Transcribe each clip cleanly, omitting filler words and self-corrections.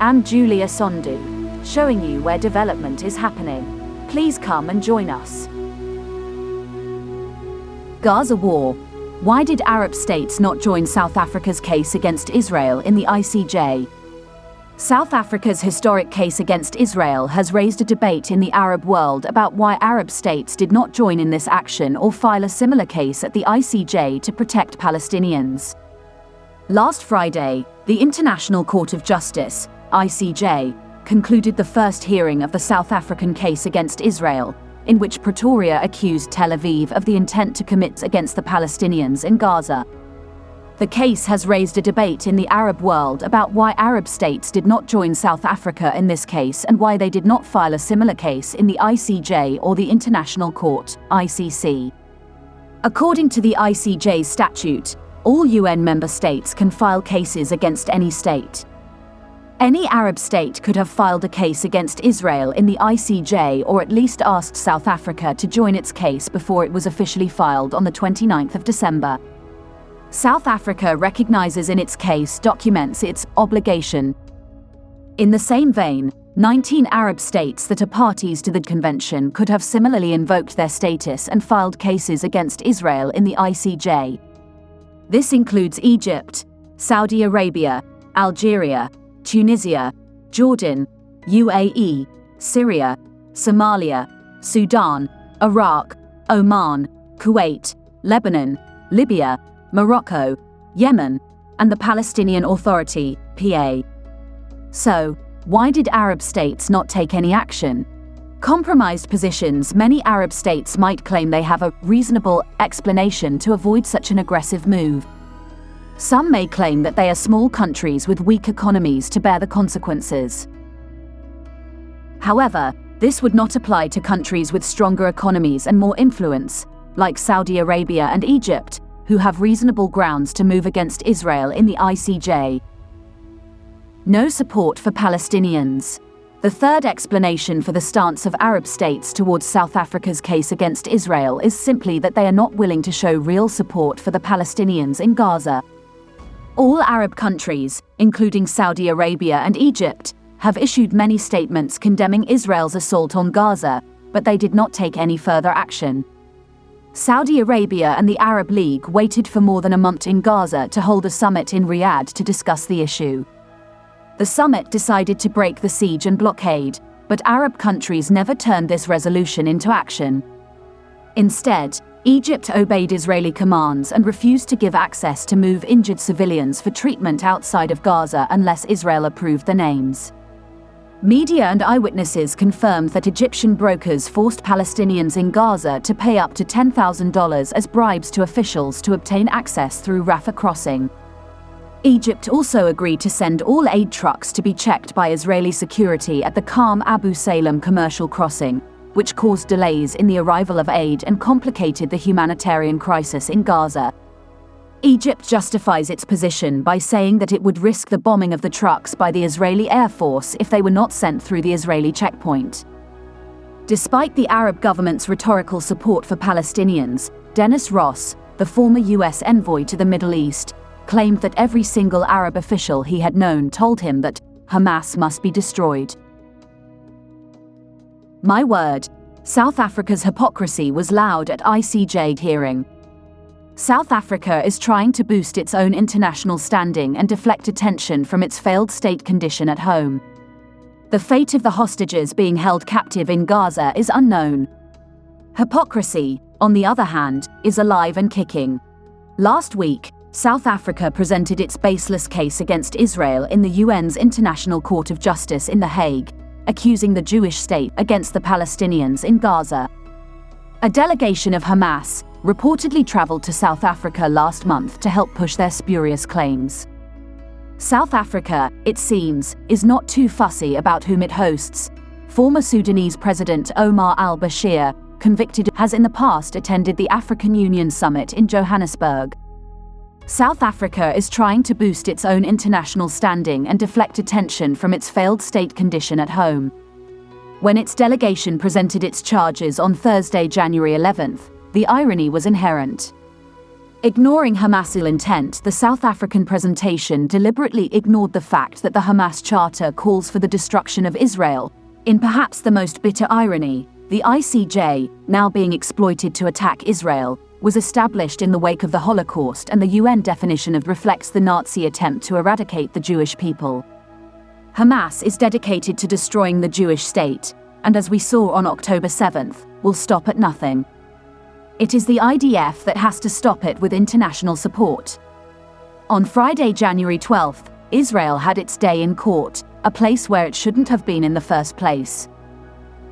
I'm Julia Sondu, showing you where development is happening. Please come and join us. Gaza War. Why did Arab states not join South Africa's case against Israel in the ICJ? South Africa's historic case against Israel has raised a debate in the Arab world about why Arab states did not join in this action or file a similar case at the ICJ to protect Palestinians. Last Friday, the International Court of Justice, ICJ, concluded the first hearing of the South African case against Israel, in which Pretoria accused Tel Aviv of the intent to commit against the Palestinians in Gaza. The case has raised a debate in the Arab world about why Arab states did not join South Africa in this case and why they did not file a similar case in the ICJ or the International Court, ICC. According to the ICJ statute, all UN member states can file cases against any state. Any Arab state could have filed a case against Israel in the ICJ or at least asked South Africa to join its case before it was officially filed on the 29th of December. South Africa recognizes in its case documents its obligation. In the same vein, 19 Arab states that are parties to the convention could have similarly invoked their status and filed cases against Israel in the ICJ. This includes Egypt, Saudi Arabia, Algeria, Tunisia, Jordan, UAE, Syria, Somalia, Sudan, Iraq, Oman, Kuwait, Lebanon, Libya, Morocco, Yemen, and the Palestinian Authority, PA. So, why did Arab states not take any action? Compromised positions. Many Arab states might claim they have a reasonable explanation to avoid such an aggressive move. Some may claim that they are small countries with weak economies to bear the consequences. However, this would not apply to countries with stronger economies and more influence, like Saudi Arabia and Egypt, who have reasonable grounds to move against Israel in the ICJ. No support for Palestinians. The third explanation for the stance of Arab states towards South Africa's case against Israel is simply that they are not willing to show real support for the Palestinians in Gaza. All Arab countries, including Saudi Arabia and Egypt, have issued many statements condemning Israel's assault on Gaza, but they did not take any further action. Saudi Arabia and the Arab League waited for more than a month in Gaza to hold a summit in Riyadh to discuss the issue. The summit decided to break the siege and blockade, but Arab countries never turned this resolution into action. Instead, Egypt obeyed Israeli commands and refused to give access to move injured civilians for treatment outside of Gaza unless Israel approved the names. Media and eyewitnesses confirmed that Egyptian brokers forced Palestinians in Gaza to pay up to $10,000 as bribes to officials to obtain access through Rafah crossing. Egypt also agreed to send all aid trucks to be checked by Israeli security at the Qam Abu Salem commercial crossing, which caused delays in the arrival of aid and complicated the humanitarian crisis in Gaza. Egypt justifies its position by saying that it would risk the bombing of the trucks by the Israeli Air Force if they were not sent through the Israeli checkpoint. Despite the Arab government's rhetorical support for Palestinians, Dennis Ross, the former US envoy to the Middle East, claimed that every single Arab official he had known told him that Hamas must be destroyed. My word, South Africa's hypocrisy was loud at ICJ hearing. South Africa is trying to boost its own international standing and deflect attention from its failed state condition at home. The fate of the hostages being held captive in Gaza is unknown. Hypocrisy, on the other hand, is alive and kicking. Last week, South Africa presented its baseless case against Israel in the UN's International Court of Justice in The Hague, accusing the Jewish state against the Palestinians in Gaza. A delegation of Hamas reportedly traveled to South Africa last month to help push their spurious claims. South Africa, it seems, is not too fussy about whom it hosts. Former Sudanese President Omar al-Bashir, convicted, has in the past attended the African Union Summit in Johannesburg. South Africa is trying to boost its own international standing and deflect attention from its failed state condition at home. When its delegation presented its charges on Thursday, January 11th, the irony was inherent. Ignoring Hamas's intent, the South African presentation deliberately ignored the fact that the Hamas Charter calls for the destruction of Israel. In perhaps the most bitter irony, the ICJ, now being exploited to attack Israel, was established in the wake of the Holocaust, and the UN definition of reflects the Nazi attempt to eradicate the Jewish people. Hamas is dedicated to destroying the Jewish state, and as we saw on October 7th, will stop at nothing. It is the IDF that has to stop it with international support. On Friday, January 12th, Israel had its day in court, a place where it shouldn't have been in the first place.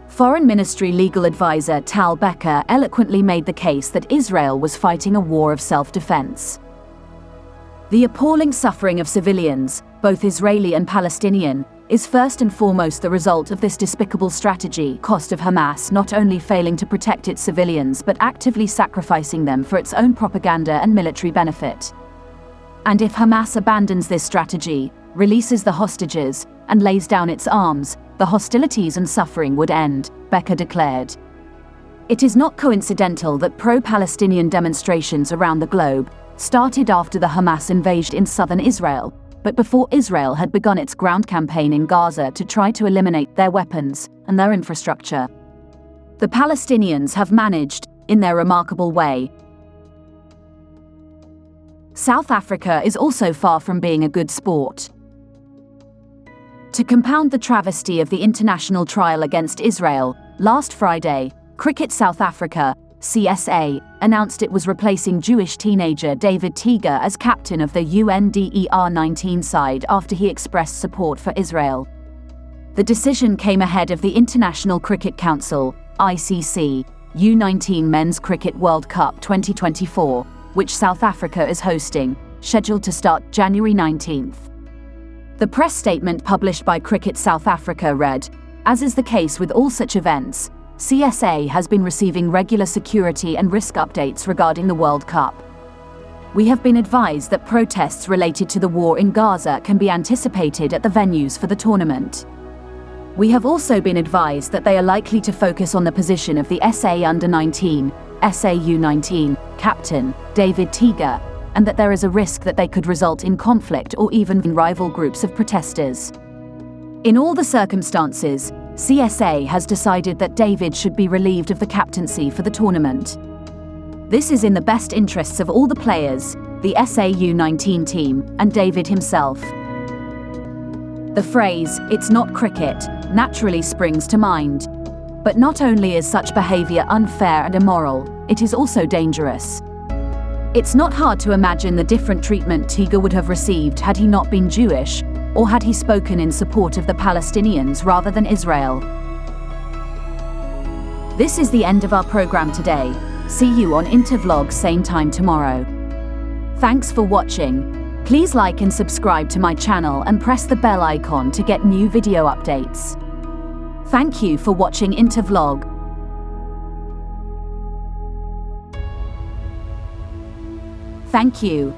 Foreign Ministry legal advisor Tal Becker eloquently made the case that Israel was fighting a war of self-defense. The appalling suffering of civilians, both Israeli and Palestinian, is first and foremost the result of this despicable strategy, cost of Hamas not only failing to protect its civilians but actively sacrificing them for its own propaganda and military benefit. And if Hamas abandons this strategy, releases the hostages, and lays down its arms, the hostilities and suffering would end, Becker declared. It is not coincidental that pro-Palestinian demonstrations around the globe started after the Hamas invasion in southern Israel, but before Israel had begun its ground campaign in Gaza to try to eliminate their weapons and their infrastructure. The Palestinians have managed, in their remarkable way. South Africa is also far from being a good sport. To compound the travesty of the international trial against Israel, last Friday, Cricket South Africa, CSA, announced it was replacing Jewish teenager David Teager as captain of the UNDER-19 side after he expressed support for Israel. The decision came ahead of the International Cricket Council, ICC, U19 Men's Cricket World Cup 2024, which South Africa is hosting, scheduled to start January 19th. The press statement published by Cricket South Africa read, "As is the case with all such events, CSA has been receiving regular security and risk updates regarding the World Cup. We have been advised that protests related to the war in Gaza can be anticipated at the venues for the tournament. We have also been advised that they are likely to focus on the position of the SA Under-19, SAU-19, captain, David Teager, and that there is a risk that they could result in conflict or even in rival groups of protesters. In all the circumstances, CSA has decided that David should be relieved of the captaincy for the tournament. This is in the best interests of all the players, the SAU-19 team, and David himself." The phrase, "it's not cricket," naturally springs to mind. But not only is such behavior unfair and immoral, it is also dangerous. It's not hard to imagine the different treatment Teager would have received had he not been Jewish, or had he spoken in support of the Palestinians rather than Israel. This is the end of our program today. See you on Intervlog same time tomorrow. Thanks for watching. Please like and subscribe to my channel and press the bell icon to get new video updates. Thank you for watching Intervlog. Thank you.